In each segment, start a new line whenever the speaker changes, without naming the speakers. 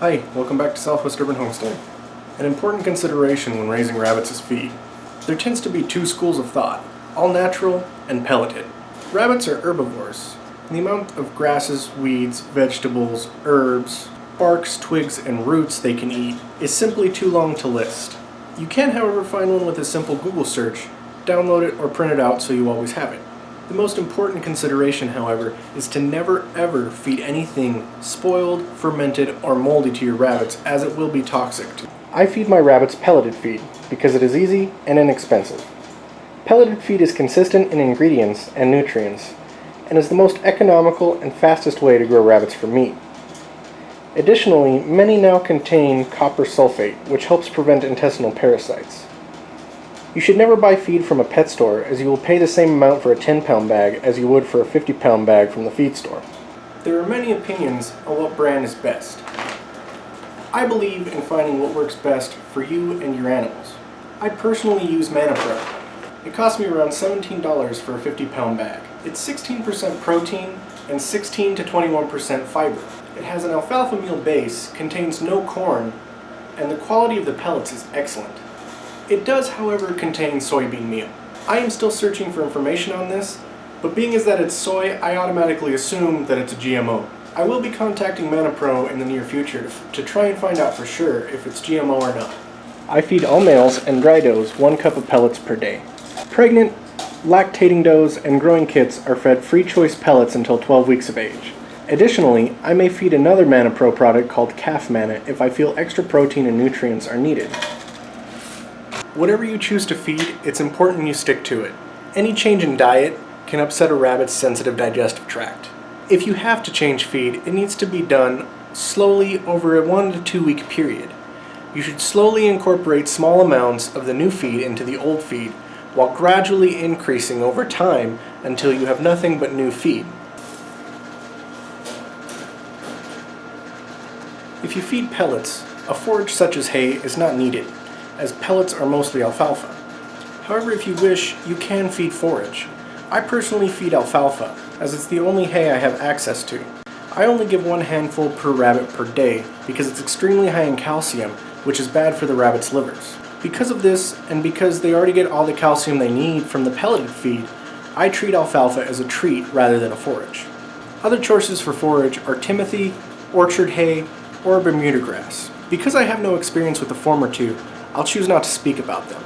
Hi, welcome back to Southwest Urban Homestead. An important consideration when raising rabbits is feed. There tends to be two schools of thought, all natural and pelleted. Rabbits are herbivores, and the amount of grasses, weeds, vegetables, herbs, barks, twigs, and roots they can eat is simply too long to list. You can, however, find one with a simple Google search, download it, or print it out so you always have it. The most important consideration, however, is to never ever feed anything spoiled, fermented, or moldy to your rabbits, as it will be toxic to. I feed my rabbits pelleted feed because it is easy and inexpensive. Pelleted feed is consistent in ingredients and nutrients, and is the most economical and fastest way to grow rabbits for meat. Additionally, many now contain copper sulfate, which helps prevent intestinal parasites. You should never buy feed from a pet store, as you will pay the same amount for a 10-pound bag as you would for a 50-pound bag from the feed store. There are many opinions on what brand is best. I believe in finding what works best for you and your animals. I personally use ManaPro. It cost me around $17 for a 50-pound bag. It's 16% protein and 16 to 21% fiber. It has an alfalfa meal base, contains no corn, and the quality of the pellets is excellent. It does, however, contain soybean meal. I am still searching for information on this, but being as that it's soy, I automatically assume that it's a GMO. I will be contacting ManaPro in the near future to try and find out for sure if it's GMO or not. I feed all males and dry does 1 cup of pellets per day. Pregnant, lactating does, and growing kits are fed free choice pellets until 12 weeks of age. Additionally, I may feed another ManaPro product called Calf Mana if I feel extra protein and nutrients are needed. Whatever you choose to feed, it's important you stick to it. Any change in diet can upset a rabbit's sensitive digestive tract. If you have to change feed, it needs to be done slowly over a 1 to 2 week period. You should slowly incorporate small amounts of the new feed into the old feed, while gradually increasing over time until you have nothing but new feed. If you feed pellets, a forage such as hay is not needed, as pellets are mostly alfalfa. However, if you wish, you can feed forage. I personally feed alfalfa, as it's the only hay I have access to. I only give 1 handful per rabbit per day because it's extremely high in calcium, which is bad for the rabbits' livers. Because of this, and because they already get all the calcium they need from the pelleted feed, I treat alfalfa as a treat rather than a forage. Other choices for forage are timothy, orchard hay, or Bermuda grass. Because I have no experience with the former two, I'll choose not to speak about them.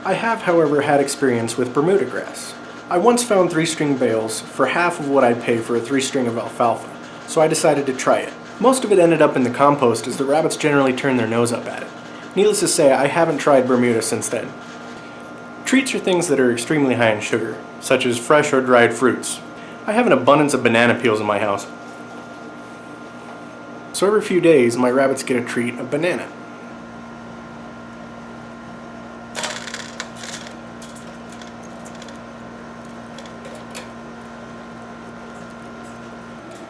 I have, however, had experience with Bermuda grass. I once found 3-string bales for half of what I'd pay for a 3-string of alfalfa, so I decided to try it. Most of it ended up in the compost as the rabbits generally turn their nose up at it. Needless to say, I haven't tried Bermuda since then. Treats are things that are extremely high in sugar, such as fresh or dried fruits. I have an abundance of banana peels in my house. So every few days, my rabbits get a treat of banana.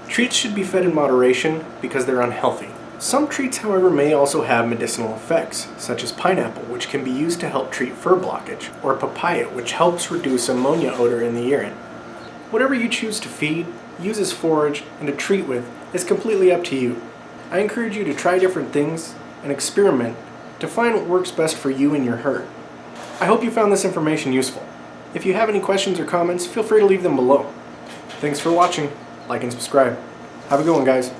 Treats should be fed in moderation because they're unhealthy. Some treats, however, may also have medicinal effects, such as pineapple, which can be used to help treat fur blockage, or papaya, which helps reduce ammonia odor in the urine. Whatever you choose to feed, use as forage, and to treat with is completely up to you. I encourage you to try different things and experiment to find what works best for you and your herd. I hope you found this information useful. If you have any questions or comments, feel free to leave them below. Thanks for watching. Like and subscribe. Have a good one, guys.